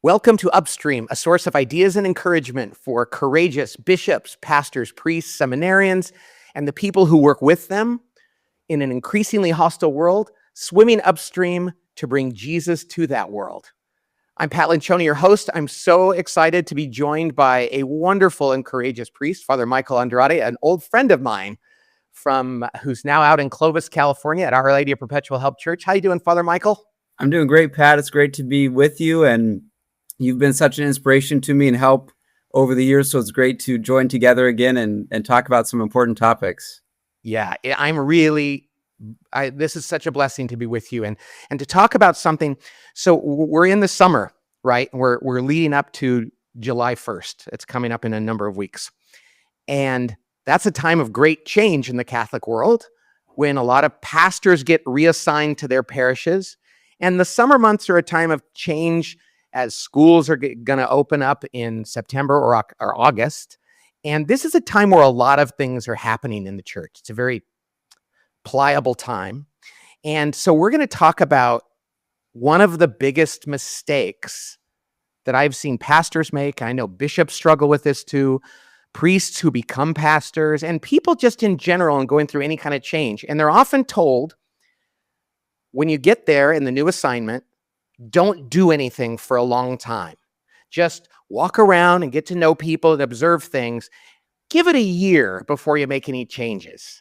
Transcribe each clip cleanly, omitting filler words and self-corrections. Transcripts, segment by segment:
Welcome to Upstream, a source of ideas and encouragement for courageous bishops, pastors, priests, seminarians, and the people who work with them in an increasingly hostile world, swimming upstream to bring Jesus to that world. I'm Pat Lencioni, your host. I'm so excited to be joined by a wonderful and courageous priest, Father Michael Andrade, an old friend of mine who's now out in Clovis, California at Our Lady of Perpetual Help Church. How you doing, Father Michael? I'm doing great, Pat. It's great to be with you, and you've been such an inspiration to me and help over the years, so it's great to join together again and talk about some important topics. Yeah, this is such a blessing to be with you and to talk about something. So we're in the summer, right? We're leading up to July 1st. It's coming up in a number of weeks. And that's a time of great change in the Catholic world when a lot of pastors get reassigned to their parishes. And the summer months are a time of change as schools are going to open up in September or August. And this is a time where a lot of things are happening in the church. It's a very pliable time. And so we're going to talk about one of the biggest mistakes that I've seen pastors make. I know bishops struggle with this too, priests who become pastors, and people just in general and going through any kind of change. And they're often told, when you get there in the new assignment, don't do anything for a long time. Just walk around and get to know people and observe things. Give it a year before you make any changes.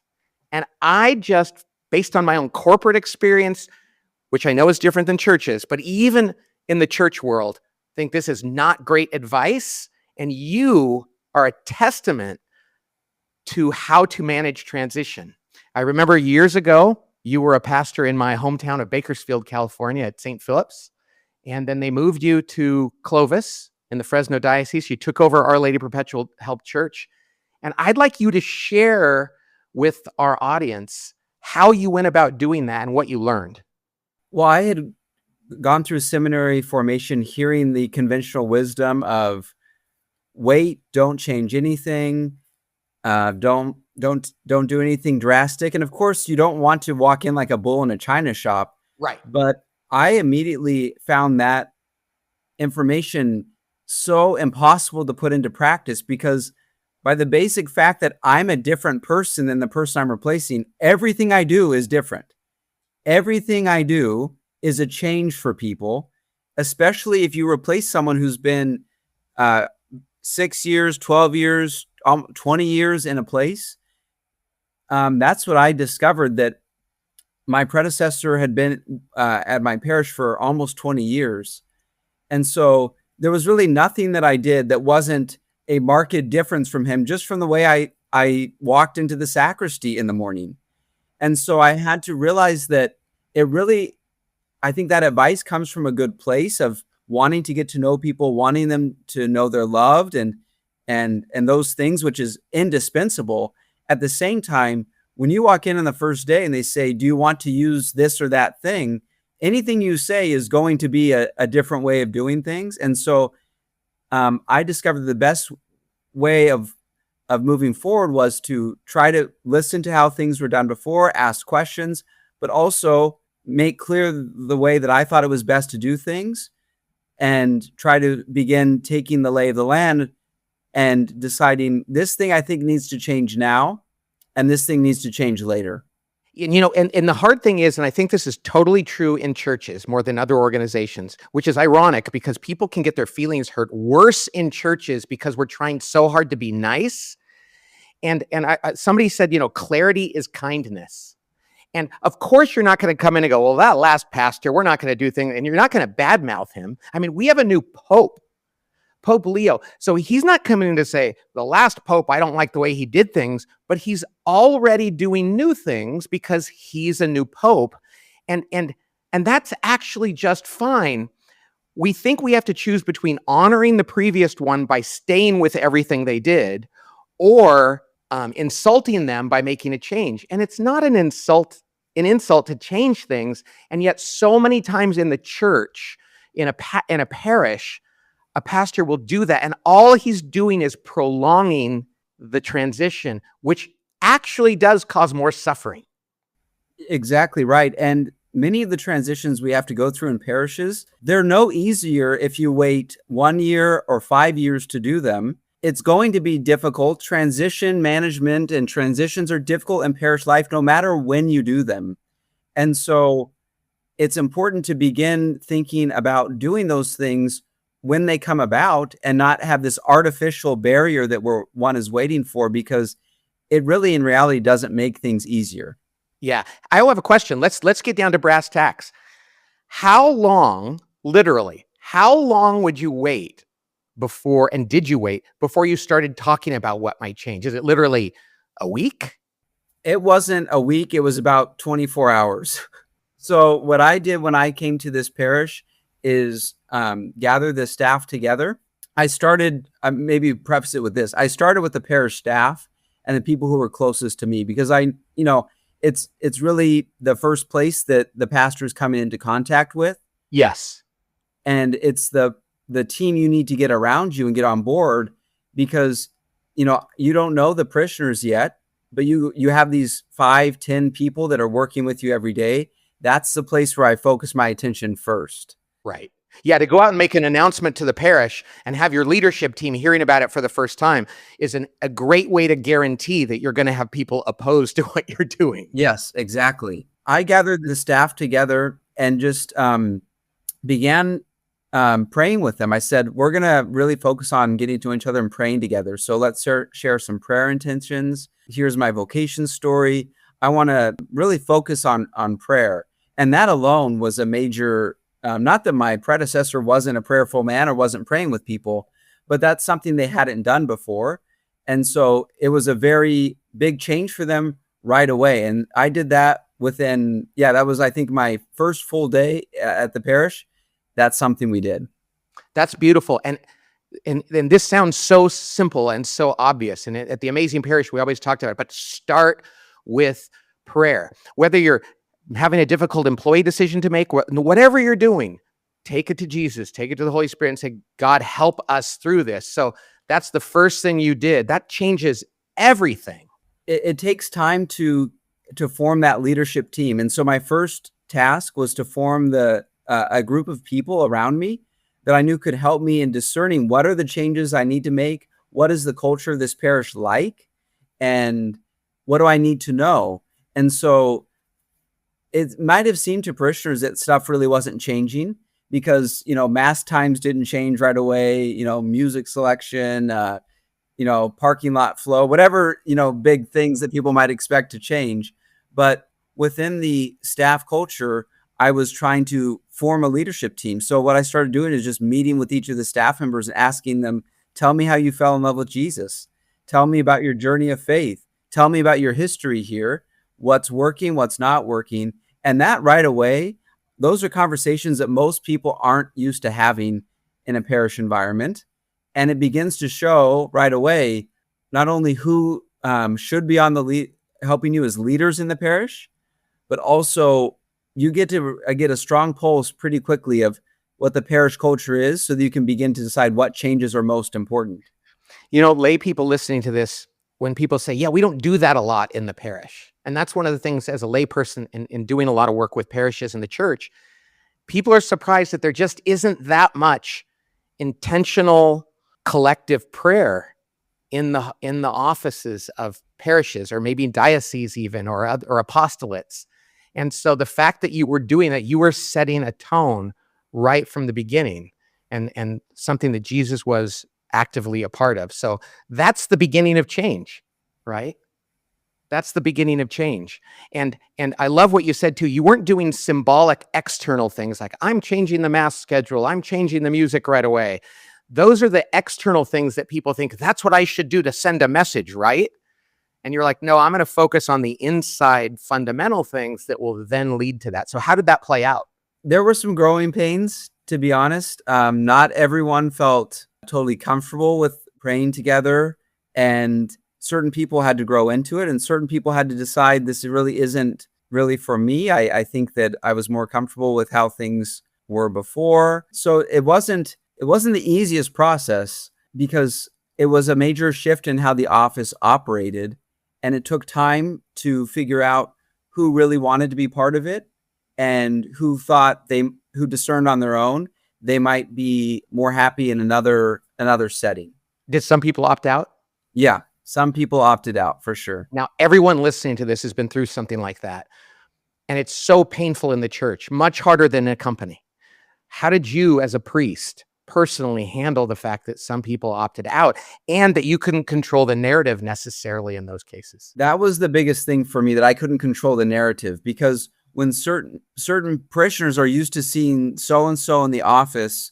And I just, based on my own corporate experience, which I know is different than churches, but even in the church world, think this is not great advice. And you are a testament to how to manage transition. I remember years ago, you were a pastor in my hometown of Bakersfield, California at St. Philip's. And then they moved you to Clovis in the Fresno diocese. You took over Our Lady Perpetual Help Church. And I'd like you to share with our audience how you went about doing that and what you learned. Well, I had gone through seminary formation, hearing the conventional wisdom of wait, don't change anything, don't do anything drastic. And of course, you don't want to walk in like a bull in a china shop. Right. But I immediately found that information so impossible to put into practice, because by the basic fact that I'm a different person than the person I'm replacing, everything I do is different. Everything I do is a change for people, especially if you replace someone who's been 6 years, 12 years, 20 years in a place. That's what I discovered, that my predecessor had been at my parish for almost 20 years. And so there was really nothing that I did that wasn't a marked difference from him, just from the way I walked into the sacristy in the morning. And so I had to realize that I think that advice comes from a good place of wanting to get to know people, wanting them to know they're loved and those things, which is indispensable. At the same time, when you walk in on the first day and they say, do you want to use this or that thing? Anything you say is going to be a different way of doing things. And so I discovered the best way of moving forward was to try to listen to how things were done before, ask questions, but also make clear the way that I thought it was best to do things, and try to begin taking the lay of the land and deciding, this thing I think needs to change now, and this thing needs to change later. And the hard thing is, and I think this is totally true in churches more than other organizations, which is ironic because people can get their feelings hurt worse in churches because we're trying so hard to be nice. And somebody said, clarity is kindness. And of course, you're not going to come in and go, well, that last pastor, we're not going to do things, and you're not going to badmouth him. I mean, we have a new Pope, Pope Leo. So he's not coming in to say, the last Pope, I don't like the way he did things, but he's already doing new things because he's a new Pope. And that's actually just fine. We think we have to choose between honoring the previous one by staying with everything they did, or insulting them by making a change. And it's not an insult to change things. And yet so many times in the church, in a parish, a pastor will do that. And all he's doing is prolonging the transition, which actually does cause more suffering. Exactly right. And many of the transitions we have to go through in parishes, they're no easier if you wait 1 year or 5 years to do them. It's going to be difficult. Transition management and transitions are difficult in parish life, no matter when you do them. And so it's important to begin thinking about doing those things when they come about and not have this artificial barrier that one is waiting for, because it really in reality doesn't make things easier. Yeah. I will have a question. Let's get down to brass tacks. How long, literally, how long would you wait before, and did you wait before you started talking about what might change? Is it literally a week? It wasn't a week. It was about 24 hours. So what I did when I came to this parish is gather the staff together. I started, maybe preface it with this. I started with the parish staff and the people who were closest to me, because it's really the first place that the pastor is coming into contact with. Yes. And it's the team you need to get around you and get on board, because, you don't know the parishioners yet, but you have these 5-10 people that are working with you every day. That's the place where I focus my attention first. Right. Yeah, to go out and make an announcement to the parish and have your leadership team hearing about it for the first time is a great way to guarantee that you're going to have people opposed to what you're doing. Yes, exactly. I gathered the staff together and just began praying with them. I said, we're going to really focus on getting to each other and praying together. So let's share some prayer intentions. Here's my vocation story. I want to really focus on prayer. And that alone was a major, not that my predecessor wasn't a prayerful man or wasn't praying with people, but that's something they hadn't done before. And so it was a very big change for them right away. And I did that within, that was, I think, my first full day at the parish. That's something we did. That's beautiful. And this sounds so simple and so obvious. And at the Amazing Parish, we always talked about it, but start with prayer. Whether you're having a difficult employee decision to make, whatever you're doing, take it to Jesus, take it to the Holy Spirit and say, God, help us through this. So that's the first thing you did. That changes everything. It takes time to form that leadership team. And so my first task was to form a group of people around me that I knew could help me in discerning what are the changes I need to make, what is the culture of this parish like, and what do I need to know? And so it might have seemed to parishioners that stuff really wasn't changing because, mass times didn't change right away, music selection, parking lot flow, whatever, big things that people might expect to change. But within the staff culture, I was trying to form a leadership team. So what I started doing is just meeting with each of the staff members and asking them, tell me how you fell in love with Jesus. Tell me about your journey of faith. Tell me about your history here. What's working, what's not working. And that right away, those are conversations that most people aren't used to having in a parish environment. And it begins to show right away, not only who should be on helping you as leaders in the parish, but also you get to get a strong pulse pretty quickly of what the parish culture is, so that you can begin to decide what changes are most important. Lay people listening to this, when people say, yeah, we don't do that a lot in the parish. And that's one of the things as a layperson in doing a lot of work with parishes in the church, people are surprised that there just isn't that much intentional collective prayer in the offices of parishes, or maybe dioceses even, or apostolates. And so the fact that you were doing that, you were setting a tone right from the beginning, and something that Jesus was actively a part of. So that's the beginning of change, right? That's the beginning of change. And I love what you said too. You weren't doing symbolic external things like, I'm changing the mass schedule, I'm changing the music right away. Those are the external things that people think that's what I should do to send a message, right? And you're like, no, I'm going to focus on the inside fundamental things that will then lead to that. So how did that play out? There were some growing pains, to be honest. Not everyone felt totally comfortable with praying together, and certain people had to grow into it, and certain people had to decide this really isn't really for me. I think that I was more comfortable with how things were before. So it wasn't the easiest process, because it was a major shift in how the office operated. And it took time to figure out who really wanted to be part of it and who discerned on their own, they might be more happy in another setting. Did some people opt out? Yeah, some people opted out for sure. Now, everyone listening to this has been through something like that. And it's so painful in the church, much harder than a company. How did you, as a priest, personally handle the fact that some people opted out and that you couldn't control the narrative necessarily in those cases? That was the biggest thing for me, that I couldn't control the narrative, because when certain parishioners are used to seeing so-and-so in the office,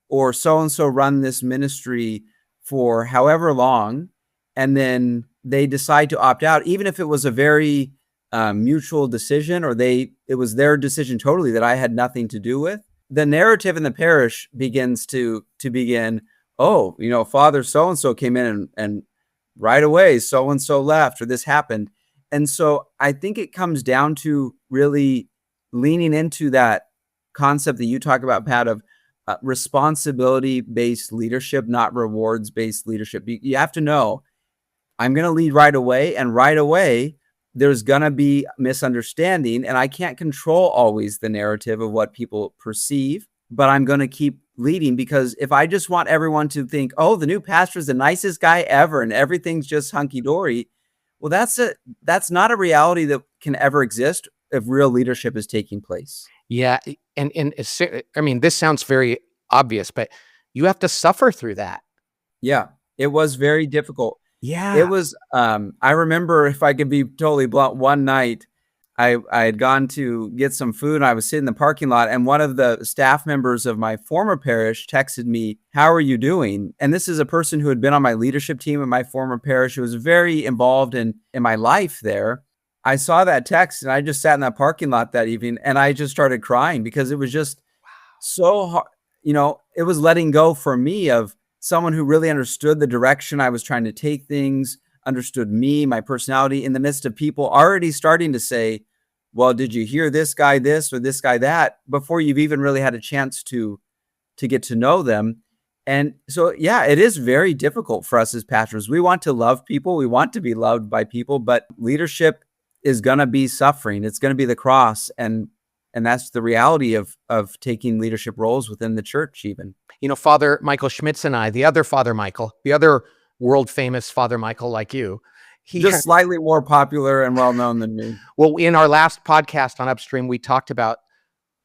or so-and-so run this ministry for however long, and then they decide to opt out, even if it was a very mutual decision, or it was their decision totally that I had nothing to do with, the narrative in the parish begins to begin, oh, Father so-and-so came in and right away so-and-so left, or this happened. And so I think it comes down to really leaning into that concept that you talk about, Pat, of responsibility-based leadership, not rewards-based leadership. You have to know, I'm going to lead right away, and right away there's going to be misunderstanding, and I can't control always the narrative of what people perceive, but I'm going to keep leading, because if I just want everyone to think, oh, the new pastor is the nicest guy ever and everything's just hunky-dory, well, that's not a reality that can ever exist if real leadership is taking place. Yeah. And I mean, this sounds very obvious, but you have to suffer through that. Yeah, it was very difficult. Yeah. It was, I remember, if I could be totally blunt, one night I had gone to get some food, and I was sitting in the parking lot, and one of the staff members of my former parish texted me, "How are you doing?" And this is a person who had been on my leadership team in my former parish, who was very involved in my life there. I saw that text, and I just sat in that parking lot that evening, and I just started crying, because it was just so hard. It was letting go for me of someone who really understood the direction I was trying to take things, understood me, my personality, in the midst of people already starting to say, well, did you hear this guy this or this guy that, before you've even really had a chance to get to know them. And so, yeah, it is very difficult for us as pastors. We want to love people. We want to be loved by people, but leadership is going to be suffering. It's going to be the cross. And that's the reality of taking leadership roles within the church even. Father Michael Schmitz and I, the other Father Michael, the other world famous Father Michael like you, just slightly more popular and well-known than me. Well, in our last podcast on Upstream, we talked about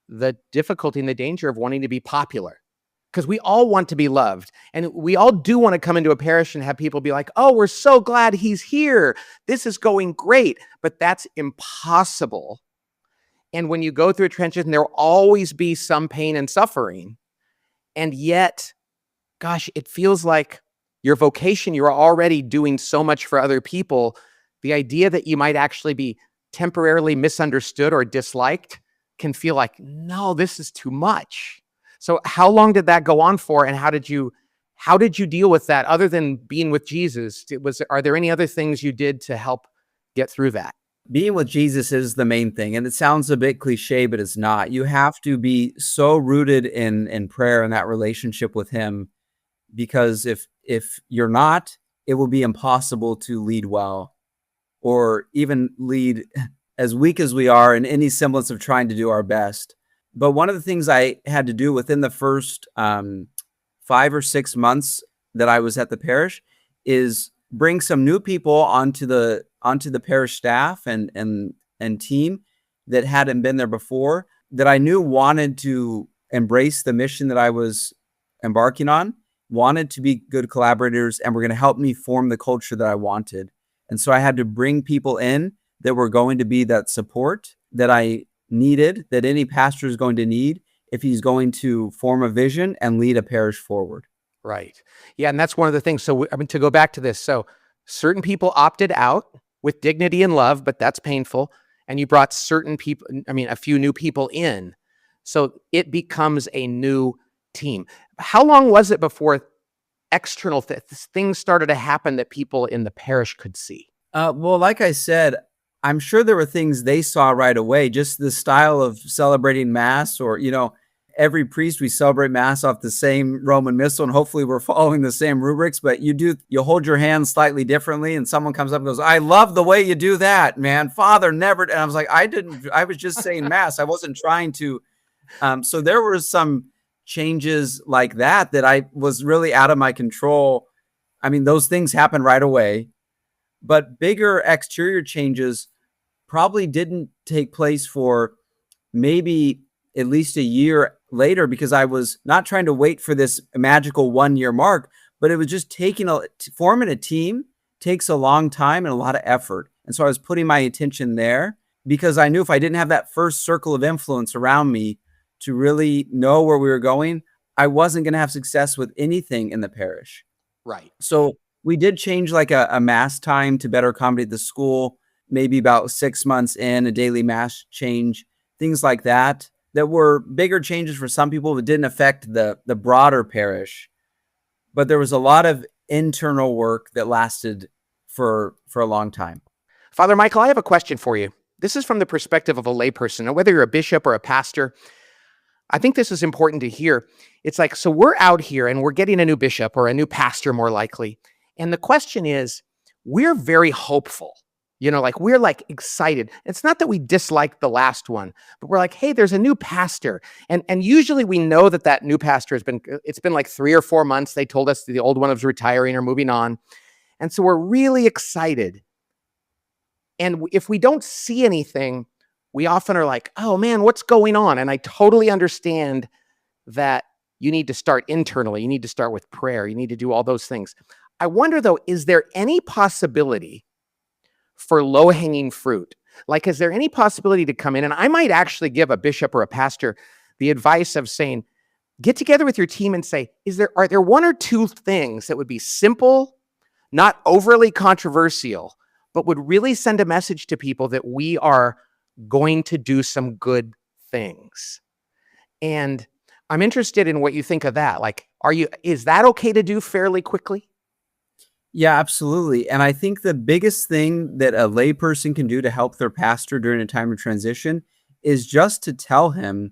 the difficulty and the danger of wanting to be popular, because we all want to be loved. And we all do want to come into a parish and have people be like, oh, we're so glad he's here. This is going great. But that's impossible. And when you go through a transition, there will always be some pain and suffering. And yet, gosh, it feels like your vocation, you're already doing so much for other people. The idea that you might actually be temporarily misunderstood or disliked can feel like, no, this is too much. So how long did that go on for? And how did you deal with that, other than being with Jesus? Are there any other things you did to help get through that? Being with Jesus is the main thing. And it sounds a bit cliche, but it's not. You have to be so rooted in prayer and that relationship with him, because if you're not, it will be impossible to lead well, or even lead as weak as we are in any semblance of trying to do our best. But one of the things I had to do within the first 5 or 6 months that I was at the parish is bring some new people onto the parish staff and team that hadn't been there before, that I knew wanted to embrace the mission that I was embarking on, wanted to be good collaborators, and were going to help me form the culture that I wanted. And so I had to bring people in that were going to be that support that I needed, that any pastor is going to need if he's going to form a vision and lead a parish forward. Right. Yeah. And that's one of the things. So, to go back to this, so certain people opted out with dignity and love, but that's painful. And you brought certain people, a few new people in. So it becomes a new team. How long was it before external things started to happen that people in the parish could see? Well, like I said, I'm sure there were things they saw right away, just the style of celebrating Mass, or, every priest, we celebrate Mass off the same Roman Missal, and hopefully we're following the same rubrics, but you hold your hand slightly differently, and someone comes up and goes, I love the way you do that, man. Father never, and I was like, I was just saying Mass. I wasn't trying to. So there were some changes like that I was really out of my control. I mean, those things happen right away, but bigger exterior changes probably didn't take place for maybe at least a year later, because I was not trying to wait for this magical 1-year mark, but it was just forming a team takes a long time and a lot of effort. And so I was putting my attention there because I knew if I didn't have that first circle of influence around me to really know where we were going, I wasn't going to have success with anything in the parish. Right. So we did change like a Mass time to better accommodate the school, maybe about 6 months in, a daily Mass change, things like that were bigger changes for some people that didn't affect the broader parish. But there was a lot of internal work that lasted for a long time. Father Michael, I have a question for you. This is from the perspective of a layperson. Now, whether you're a bishop or a pastor, I think this is important to hear. It's like, so we're out here and we're getting a new bishop or a new pastor more likely. And the question is, we're very hopeful. Like we're like excited. It's not that we dislike the last one, but we're like, hey, there's a new pastor. And usually we know that new pastor it's been like 3 or 4 months. They told us the old one was retiring or moving on. And so we're really excited. And if we don't see anything, we often are like, oh man, what's going on? And I totally understand that you need to start internally. You need to start with prayer. You need to do all those things. I wonder though, is there any possibility for low-hanging fruit? Like, is there any possibility to come in? And I might actually give a bishop or a pastor the advice of saying, get together with your team and say, are there 1 or 2 things that would be simple, not overly controversial, but would really send a message to people that we are going to do some good things? And I'm interested in what you think of that. Like, is that okay to do fairly quickly? Yeah, absolutely. And I think the biggest thing that a layperson can do to help their pastor during a time of transition is just to tell him,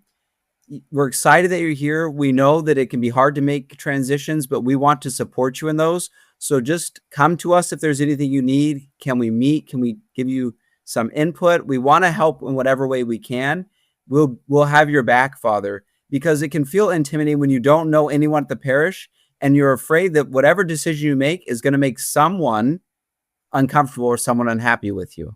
we're excited that you're here. We know that it can be hard to make transitions, but we want to support you in those. So just come to us if there's anything you need. Can we meet? Can we give you some input? We want to help in whatever way we can. We'll have your back, Father, because it can feel intimidating when you don't know anyone at the parish and you're afraid that whatever decision you make is going to make someone uncomfortable or someone unhappy with you.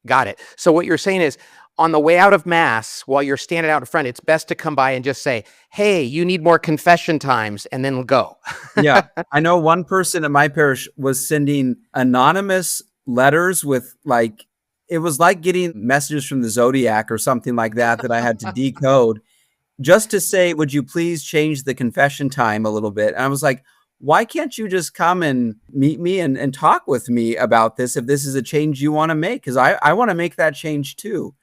Got it. So what you're saying is, on the way out of Mass, while you're standing out in front, it's best to come by and just say, hey, you need more confession times, and then go. Yeah. I know one person at my parish was sending anonymous letters with it was like getting messages from the Zodiac or something like that I had to decode just to say, would you please change the confession time a little bit? And I was like, why can't you just come and meet me and talk with me about this if this is a change you want to make? Because I want to make that change too.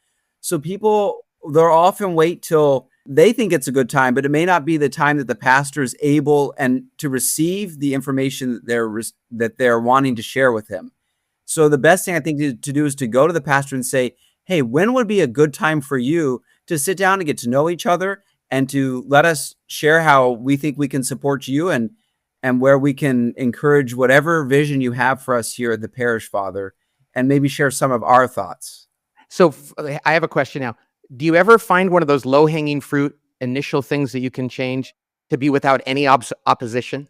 So people, they'll often wait till they think it's a good time, but it may not be the time that the pastor is able and to receive the information that they're wanting to share with him. So the best thing I think to do is to go to the pastor and say, hey, when would be a good time for you to sit down and get to know each other and to let us share how we think we can support you and where we can encourage whatever vision you have for us here at the parish, Father, and maybe share some of our thoughts. So I have a question now. Do you ever find one of those low-hanging fruit initial things that you can change to be without any opposition?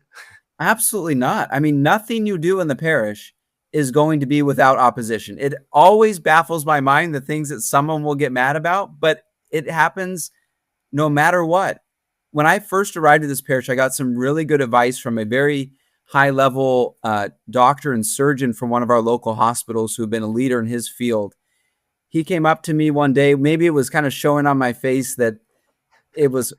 Absolutely not. I mean, nothing you do in the parish is going to be without opposition. It always baffles my mind, the things that someone will get mad about, but it happens no matter what. When I first arrived at this parish, I got some really good advice from a very high-level doctor and surgeon from one of our local hospitals who had been a leader in his field. He came up to me one day, maybe it was kind of showing on my face that it was,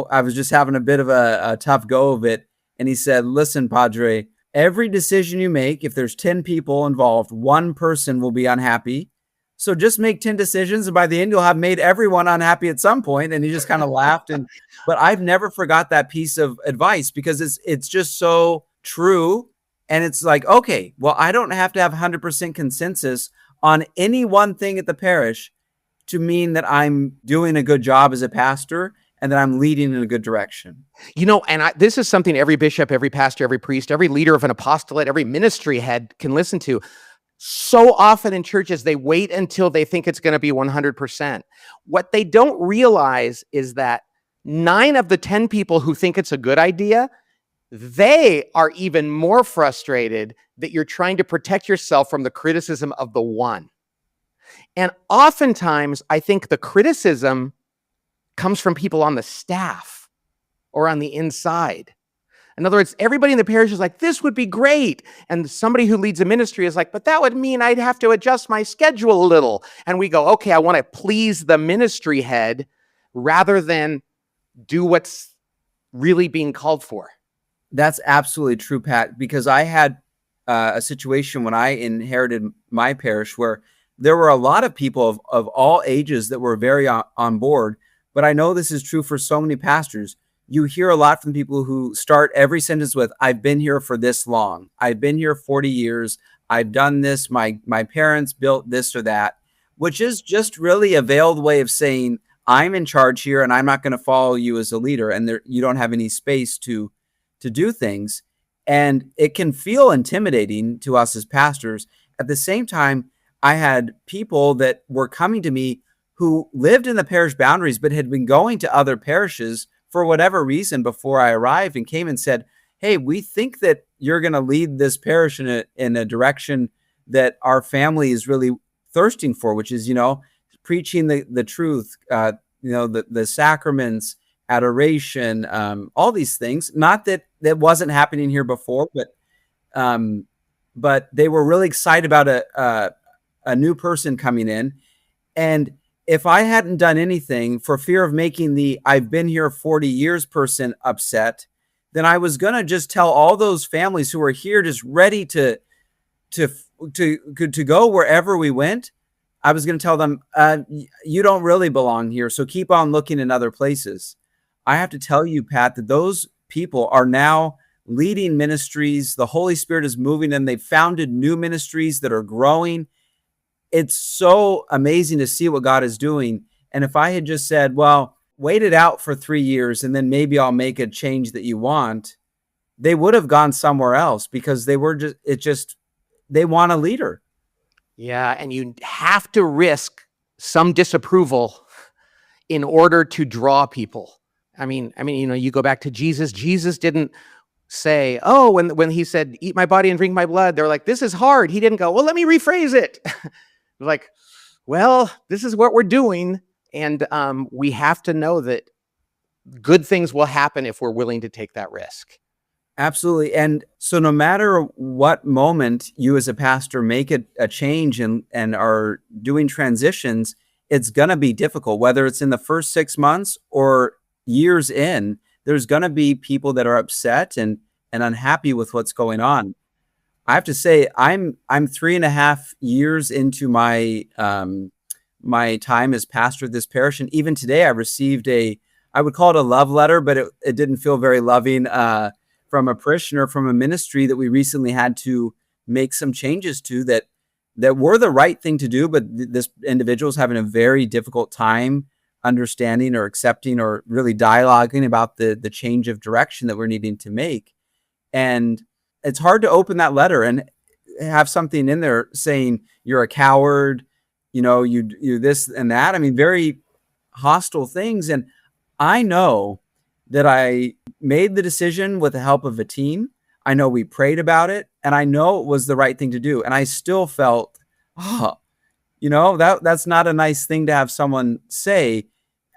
I was just having a bit of a tough go of it. And he said, listen, Padre, every decision you make, if there's 10 people involved, one person will be unhappy. So just make 10 decisions, and by the end, you'll have made everyone unhappy at some point. And he just kind of laughed. But I've never forgot that piece of advice because it's just so true. And it's like, okay, well, I don't have to have 100% consensus on any one thing at the parish to mean that I'm doing a good job as a pastor and that I'm leading in a good direction. And this is something every bishop, every pastor, every priest, every leader of an apostolate, every ministry head can listen to. So often in churches, they wait until they think it's going to be 100%. What they don't realize is that 9 of the 10 people who think it's a good idea, they are even more frustrated that you're trying to protect yourself from the criticism of the one. And oftentimes, I think the criticism comes from people on the staff or on the inside. In other words, everybody in the parish is like, this would be great. And somebody who leads a ministry is like, but that would mean I'd have to adjust my schedule a little. And we go, okay, I want to please the ministry head rather than do what's really being called for. That's absolutely true, Pat, because I had a situation when I inherited my parish where there were a lot of people of all ages that were very on board. But I know this is true for so many pastors. You hear a lot from people who start every sentence with, I've been here for this long. I've been here 40 years. I've done this. My parents built this or that, which is just really a veiled way of saying, I'm in charge here and I'm not going to follow you as a leader. And you don't have any space to do things. And it can feel intimidating to us as pastors. At the same time, I had people that were coming to me who lived in the parish boundaries, but had been going to other parishes for whatever reason before I arrived, and came and said, hey, we think that you're going to lead this parish in a direction that our family is really thirsting for, which is, preaching the truth, the sacraments, adoration, all these things. Not that wasn't happening here before, but they were really excited about a new person coming in. And if I hadn't done anything for fear of making the I've been here 40 years person upset, then I was going to just tell all those families who were here just ready to go wherever we went. I was going to tell them, you don't really belong here, so keep on looking in other places. I have to tell you, Pat, that those people are now leading ministries. The Holy Spirit is moving and they've founded new ministries that are growing. It's so amazing to see what God is doing. And if I had just said, well, wait it out for 3 years and then maybe I'll make a change that you want, they would have gone somewhere else because they want a leader. Yeah. And you have to risk some disapproval in order to draw people. I mean, you go back to Jesus. Jesus didn't say, oh, when he said, eat my body and drink my blood, they're like, this is hard. He didn't go, well, let me rephrase it. Like, well, this is what we're doing. And we have to know that good things will happen if we're willing to take that risk. Absolutely. And so no matter what moment you as a pastor make a change and are doing transitions, it's going to be difficult, whether it's in the first 6 months or years in. There's going to be people that are upset and unhappy with what's going on. I have to say, I'm 3.5 years into my my time as pastor of this parish, and even today I received I would call it a love letter, but it didn't feel very loving from a parishioner from a ministry that we recently had to make some changes to that were the right thing to do, but this individual's having a very difficult time understanding or accepting or really dialoguing about the change of direction that we're needing to make. And it's hard to open that letter and have something in there saying you're a coward, you this and that. I mean, very hostile things. And I know that I made the decision with the help of a team. I know we prayed about it, and I know it was the right thing to do. And I still felt, that's not a nice thing to have someone say.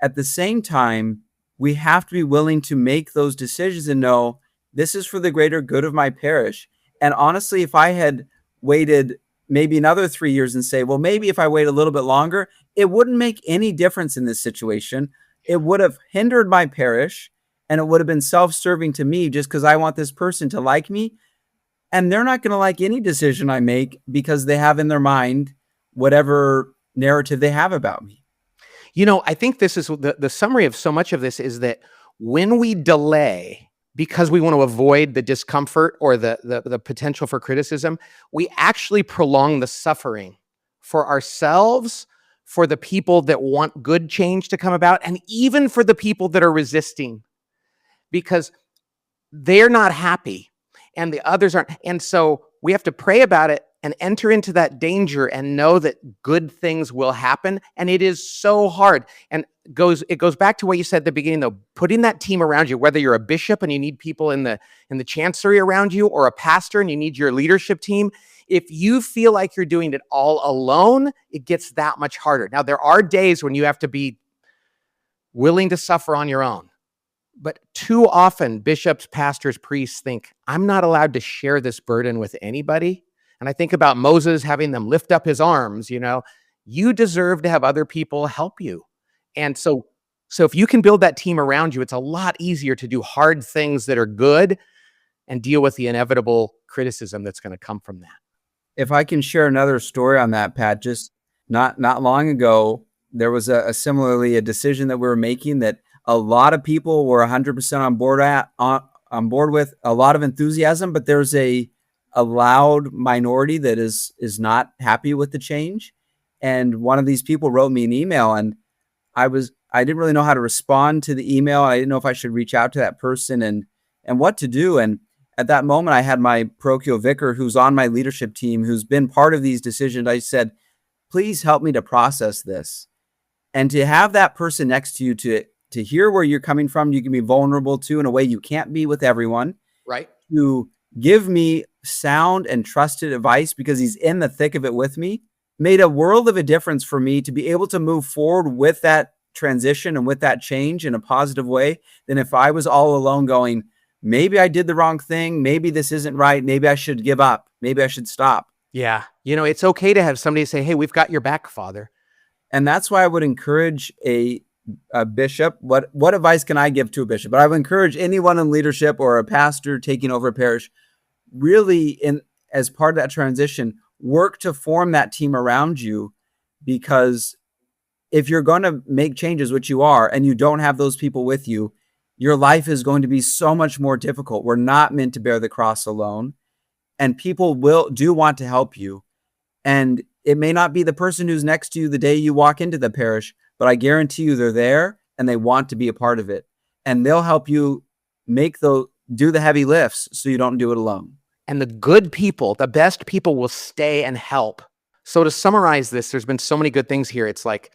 At the same time, we have to be willing to make those decisions and know this is for the greater good of my parish. And honestly, if I had waited maybe another 3 years and say, well, maybe if I wait a little bit longer, it wouldn't make any difference in this situation. It would have hindered my parish, and it would have been self-serving to me just because I want this person to like me. And they're not going to like any decision I make because they have in their mind whatever narrative they have about me. I think this is the summary of so much of this is that when we delay because we want to avoid the discomfort or the potential for criticism, we actually prolong the suffering for ourselves, for the people that want good change to come about, and even for the people that are resisting, because they're not happy and the others aren't. And so we have to pray about it and enter into that danger and know that good things will happen. And it is so hard. And it goes back to what you said at the beginning, though, putting that team around you, whether you're a bishop and you need people in the chancery around you, or a pastor and you need your leadership team. If you feel like you're doing it all alone, it gets that much harder. Now, there are days when you have to be willing to suffer on your own. But too often, bishops, pastors, priests think, I'm not allowed to share this burden with anybody. And I think about Moses having them lift up his arms, you deserve to have other people help you. And so if you can build that team around you, it's a lot easier to do hard things that are good and deal with the inevitable criticism that's going to come from that. If I can share another story on that, Pat, just not long ago, there was a decision that we were making that a lot of people were 100% on board with, a lot of enthusiasm, but there's a loud minority that is not happy with the change. And one of these people wrote me an email, and I didn't really know how to respond to the email. I didn't know if I should reach out to that person and what to do. And at that moment, I had my parochial vicar who's on my leadership team, who's been part of these decisions. I said, please help me to process this. And to have that person next to you to hear where you're coming from, you can be vulnerable to in a way you can't be with everyone. Right. To give me sound and trusted advice because he's in the thick of it with me, made a world of a difference for me to be able to move forward with that transition and with that change in a positive way than if I was all alone going, maybe I did the wrong thing. Maybe this isn't right. Maybe I should give up. Maybe I should stop. Yeah. It's okay to have somebody say, hey, we've got your back, Father. And that's why I would encourage a bishop. What advice can I give to a bishop? But I would encourage anyone in leadership or a pastor taking over a parish, really, as part of that transition, work to form that team around you, because if you're going to make changes, which you are, and you don't have those people with you, your life is going to be so much more difficult. We're not meant to bear the cross alone, and people do want to help you. And it may not be the person who's next to you the day you walk into the parish, but I guarantee you they're there and they want to be a part of it. And they'll help you do the heavy lifts so you don't do it alone. And the good people, the best people, will stay and help. So to summarize this, there's been so many good things here. It's like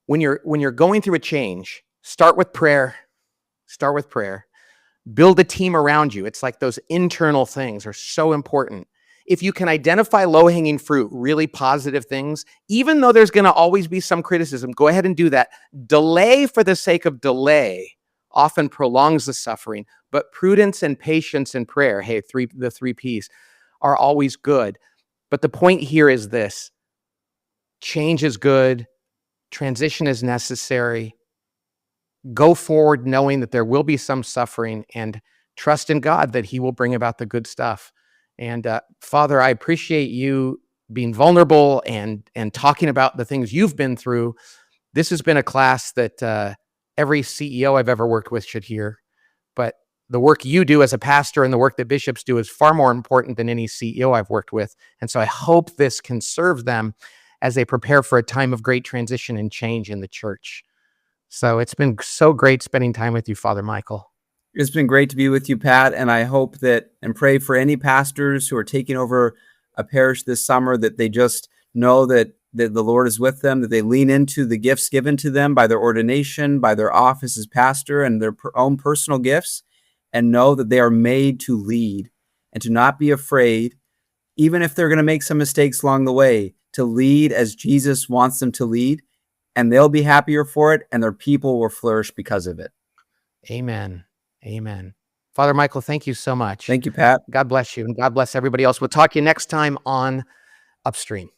when you're going through a change, start with prayer. Start with prayer. Build a team around you. It's like those internal things are so important. If you can identify low-hanging fruit, really positive things, even though there's going to always be some criticism, go ahead and do that. Delay for the sake of delay often prolongs the suffering, but prudence and patience and prayer, the 3 Ps, are always good. But the point here is this: change is good, transition is necessary. Go forward knowing that there will be some suffering, and trust in God that he will bring about the good stuff. And Father, I appreciate you being vulnerable and talking about the things you've been through. This has been a class that every CEO I've ever worked with should hear. But the work you do as a pastor and the work that bishops do is far more important than any CEO I've worked with. And so I hope this can serve them as they prepare for a time of great transition and change in the church. So it's been so great spending time with you, Father Michael. It's been great to be with you, Pat, and I hope that and pray for any pastors who are taking over a parish this summer, that they just know that the Lord is with them, that they lean into the gifts given to them by their ordination, by their office as pastor, and their own personal gifts, and know that they are made to lead and to not be afraid, even if they're going to make some mistakes along the way, to lead as Jesus wants them to lead, and they'll be happier for it, and their people will flourish because of it. Amen. Amen. Father Michael, thank you so much. Thank you, Pat. God bless you, and God bless everybody else. We'll talk to you next time on Upstream.